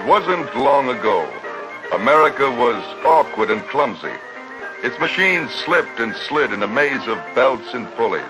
It wasn't long ago. America was awkward and clumsy. Its machines slipped and slid in a maze of belts and pulleys.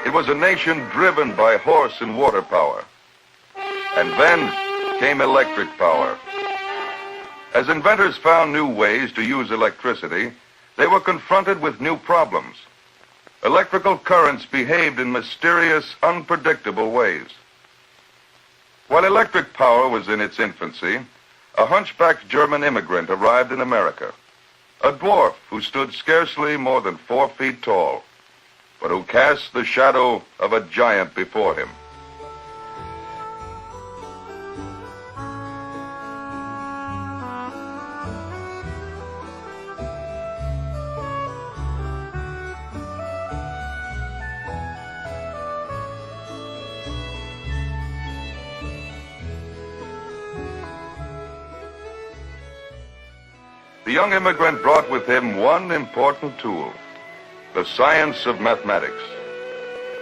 It was a nation driven by horse and water power. And then came electric power. As inventors found new ways to use electricity, they were confronted with new problems. Electrical currents behaved in mysterious, unpredictable ways. While electric power was in its infancy, a hunchbacked German immigrant arrived in America, a dwarf who stood scarcely more than 4 feet tall, but who cast the shadow of a giant before him. The young immigrant brought with him one important tool, the science of mathematics.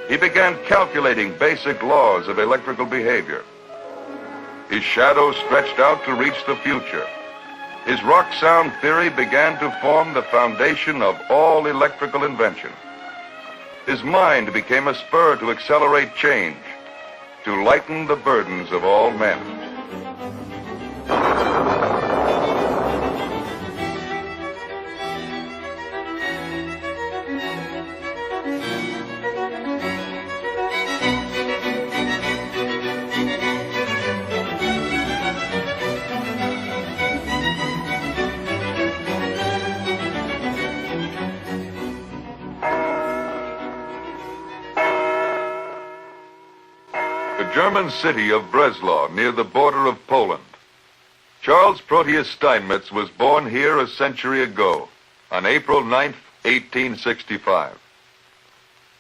He began calculating basic laws of electrical behavior. His shadow stretched out to reach the future. His rock-sound theory began to form the foundation of all electrical invention. His mind became a spur to accelerate change, to lighten the burdens of all men. German city of Breslau, near the border of Poland. Charles Proteus Steinmetz was born here a century ago, on April 9th, 1865.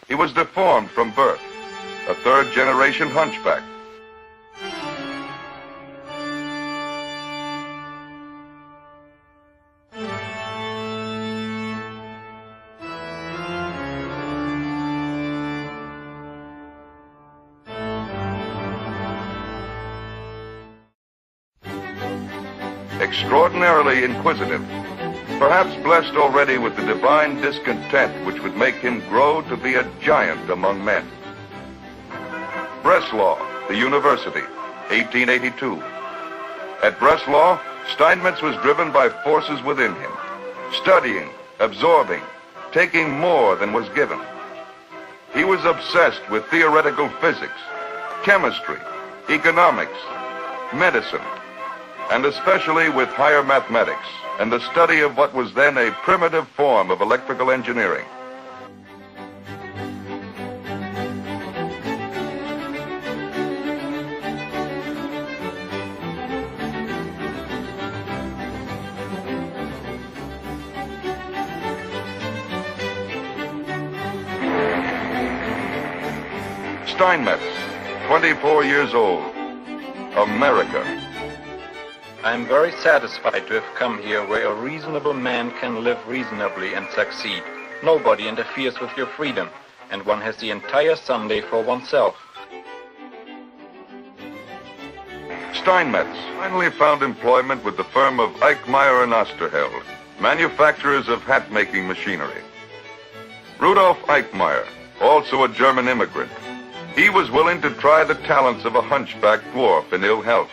He was deformed from birth, a third-generation hunchback. Extraordinarily inquisitive, perhaps blessed already with the divine discontent which would make him grow to be a giant among men. Breslau, the university, 1882. At Breslau, Steinmetz was driven by forces within him, studying, absorbing, taking more than was given. He was obsessed with theoretical physics, chemistry, economics, medicine, and especially with higher mathematics and the study of what was then a primitive form of electrical engineering. Steinmetz, 24 years old, America. I am very satisfied to have come here where a reasonable man can live reasonably and succeed. Nobody interferes with your freedom, and one has the entire Sunday for oneself. Steinmetz finally found employment with the firm of Eichmeyer and Osterheld, manufacturers of hat-making machinery. Rudolf Eichmeyer, also a German immigrant, he was willing to try the talents of a hunchback dwarf in ill health.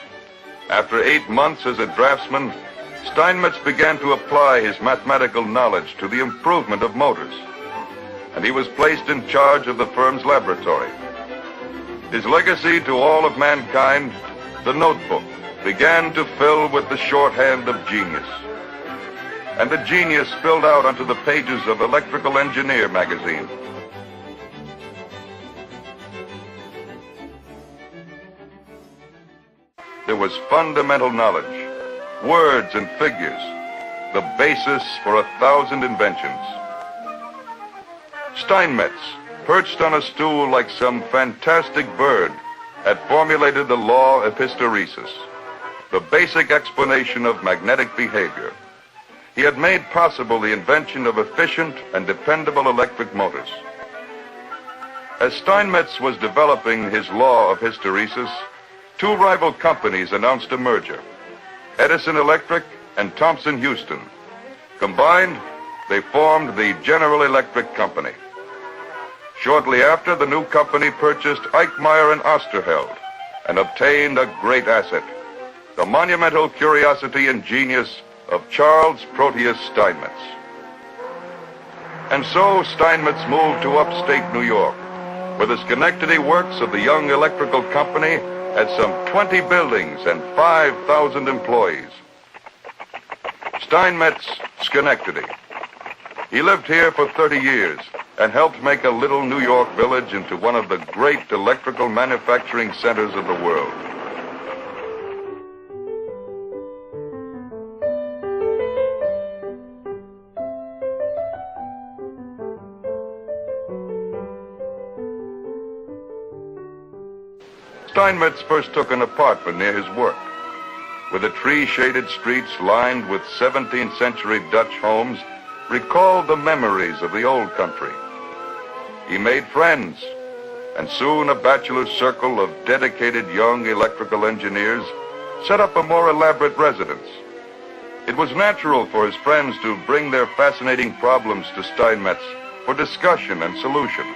After 8 months as a draftsman, Steinmetz began to apply his mathematical knowledge to the improvement of motors, and he was placed in charge of the firm's laboratory. His legacy to all of mankind, the notebook, began to fill with the shorthand of genius. And the genius spilled out onto the pages of Electrical Engineer magazine. There was fundamental knowledge, words and figures, the basis for 1,000 inventions. Steinmetz, perched on a stool like some fantastic bird, had formulated the law of hysteresis, the basic explanation of magnetic behavior. He had made possible the invention of efficient and dependable electric motors. As Steinmetz was developing his law of hysteresis, two rival companies announced a merger, Edison Electric and Thomson Houston. Combined, they formed the General Electric Company. Shortly after, the new company purchased Eichmeyer and Osterheld and obtained a great asset, the monumental curiosity and genius of Charles Proteus Steinmetz. And so Steinmetz moved to upstate New York, where the Schenectady works of the young electrical company had some 20 buildings and 5,000 employees. Steinmetz, Schenectady. He lived here for 30 years and helped make a little New York village into one of the great electrical manufacturing centers of the world. Steinmetz first took an apartment near his work, with the tree-shaded streets lined with 17th century Dutch homes recalled the memories of the old country. He made friends, and soon a bachelor circle of dedicated young electrical engineers set up a more elaborate residence. It was natural for his friends to bring their fascinating problems to Steinmetz for discussion and solution.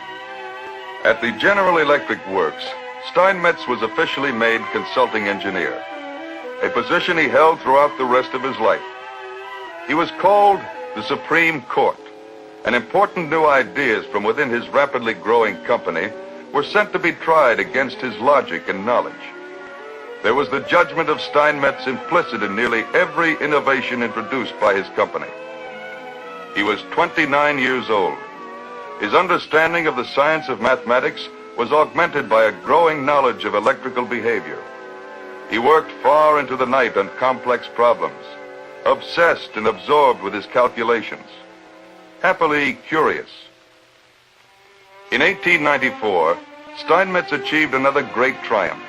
At the General Electric Works, Steinmetz was officially made consulting engineer, a position he held throughout the rest of his life. He was called the Supreme Court, and important new ideas from within his rapidly growing company were sent to be tried against his logic and knowledge. There was the judgment of Steinmetz implicit in nearly every innovation introduced by his company. He was 29 years old. His understanding of the science of mathematics was augmented by a growing knowledge of electrical behavior. He worked far into the night on complex problems, obsessed and absorbed with his calculations, happily curious. In 1894, Steinmetz achieved another great triumph,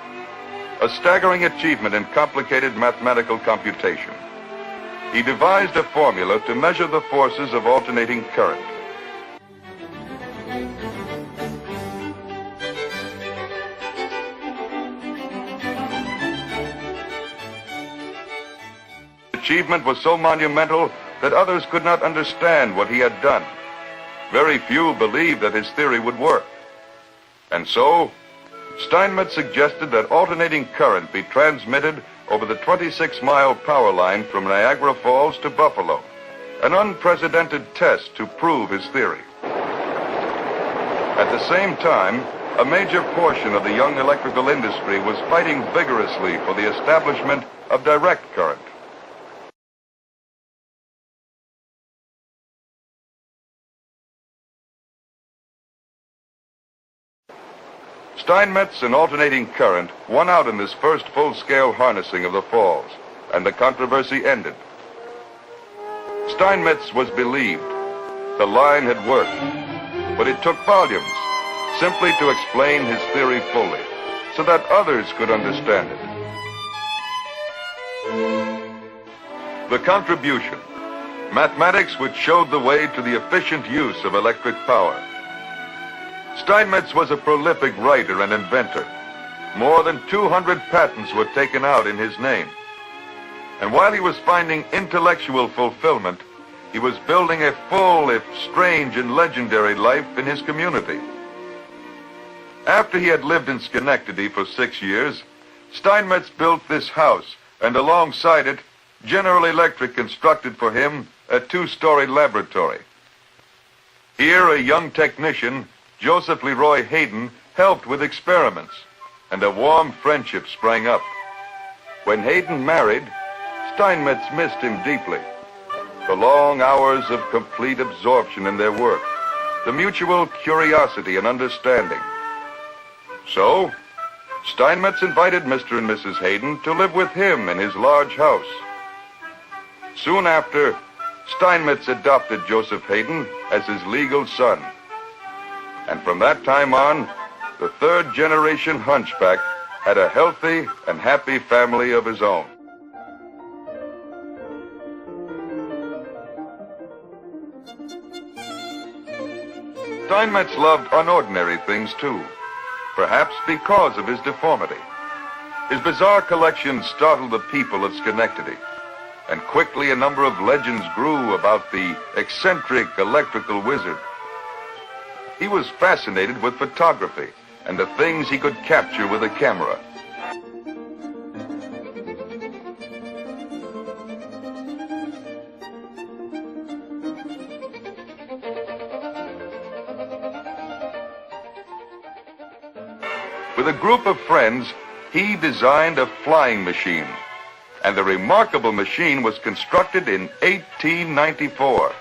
a staggering achievement in complicated mathematical computation. He devised a formula to measure the forces of alternating current. Achievement was so monumental that others could not understand what he had done. Very few believed that his theory would work. And so, Steinmetz suggested that alternating current be transmitted over the 26-mile power line from Niagara Falls to Buffalo, an unprecedented test to prove his theory. At the same time, a major portion of the young electrical industry was fighting vigorously for the establishment of direct current. Steinmetz and alternating current won out in this first full-scale harnessing of the falls, and the controversy ended. Steinmetz was believed. The line had worked, but it took volumes simply to explain his theory fully, so that others could understand it. The contribution, mathematics which showed the way to the efficient use of electric power. Steinmetz was a prolific writer and inventor. More than 200 patents were taken out in his name. And while he was finding intellectual fulfillment, he was building a full, if strange and legendary life in his community. After he had lived in Schenectady for 6 years, Steinmetz built this house, and alongside it, General Electric constructed for him a 2-story laboratory. Here, a young technician, Joseph Leroy Hayden, helped with experiments, and a warm friendship sprang up. When Hayden married, Steinmetz missed him deeply. The long hours of complete absorption in their work, the mutual curiosity and understanding. So, Steinmetz invited Mr. and Mrs. Hayden to live with him in his large house. Soon after, Steinmetz adopted Joseph Hayden as his legal son. And from that time on, the third-generation hunchback had a healthy and happy family of his own. Steinmetz loved unordinary things too, perhaps because of his deformity. His bizarre collection startled the people of Schenectady, and quickly a number of legends grew about the eccentric electrical wizard. He was fascinated with photography and the things he could capture with a camera. With a group of friends, he designed a flying machine, and the remarkable machine was constructed in 1894.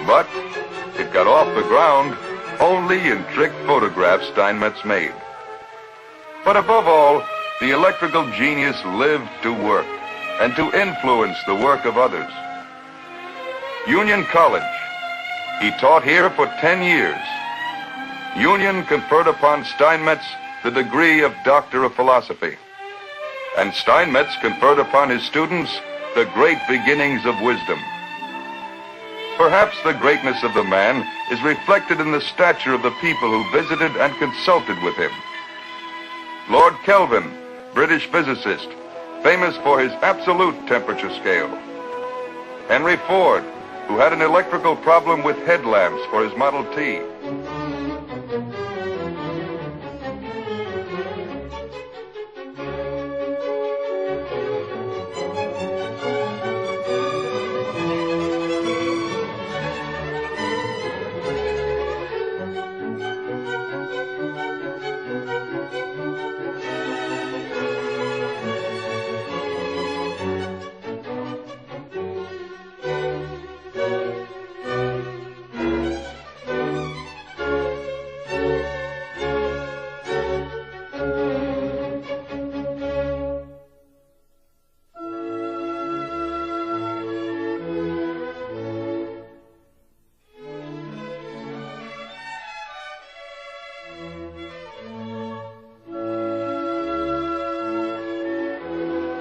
But it got off the ground only in trick photographs Steinmetz made. But above all, the electrical genius lived to work and to influence the work of others. Union College. He taught here for 10 years. Union conferred upon Steinmetz the degree of Doctor of Philosophy. And Steinmetz conferred upon his students the great beginnings of wisdom. Perhaps the greatness of the man is reflected in the stature of the people who visited and consulted with him. Lord Kelvin, British physicist, famous for his absolute temperature scale. Henry Ford, who had an electrical problem with headlamps for his Model T.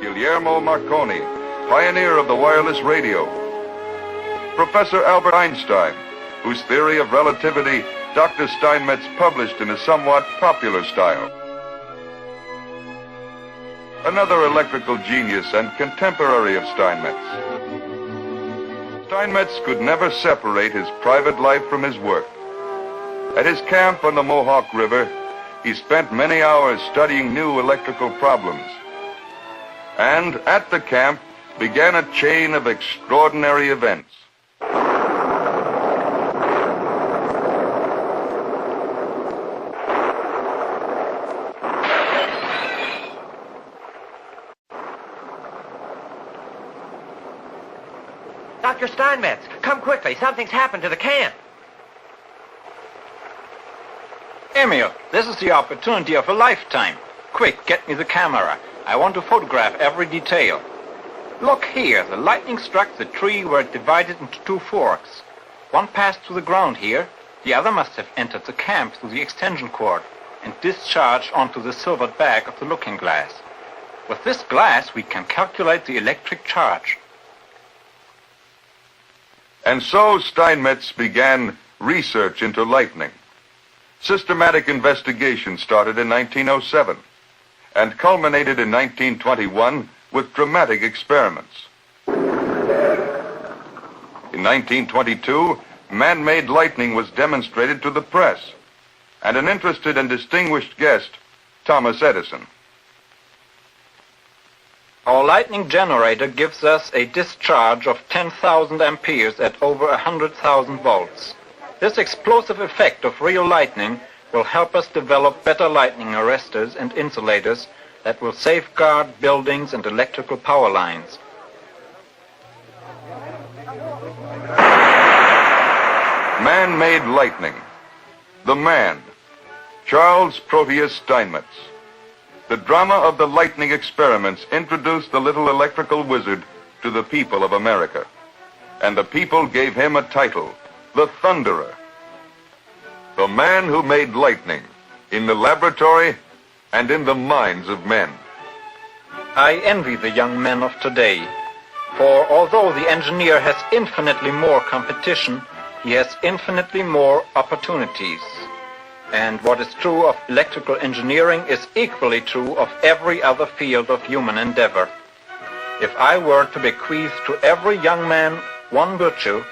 Guglielmo Marconi, pioneer of the wireless radio. Professor Albert Einstein, whose theory of relativity Dr. Steinmetz published in a somewhat popular style. Another electrical genius and contemporary of Steinmetz. Steinmetz could never separate his private life from his work. At his camp on the Mohawk River, he spent many hours studying new electrical problems. And at the camp began a chain of extraordinary events. Dr. Steinmetz, come quickly. Something's happened to the camp. Emil, this is the opportunity of a lifetime. Quick, get me the camera. I want to photograph every detail. Look here, the lightning struck the tree where it divided into two forks. One passed through the ground here, the other must have entered the camp through the extension cord and discharged onto the silvered back of the looking glass. With this glass, we can calculate the electric charge. And so Steinmetz began research into lightning. Systematic investigation started in 1907. And culminated in 1921 with dramatic experiments. In 1922, man-made lightning was demonstrated to the press, and an interested and distinguished guest, Thomas Edison. Our lightning generator gives us a discharge of 10,000 amperes at over 100,000 volts. This explosive effect of real lightning will help us develop better lightning arresters and insulators that will safeguard buildings and electrical power lines. Man-made lightning. The man, Charles Proteus Steinmetz. The drama of the lightning experiments introduced the little electrical wizard to the people of America. And the people gave him a title, the Thunderer. The man who made lightning in the laboratory and in the minds of men. I envy the young men of today, for although the engineer has infinitely more competition, he has infinitely more opportunities. And what is true of electrical engineering is equally true of every other field of human endeavor. If I were to bequeath to every young man one virtue,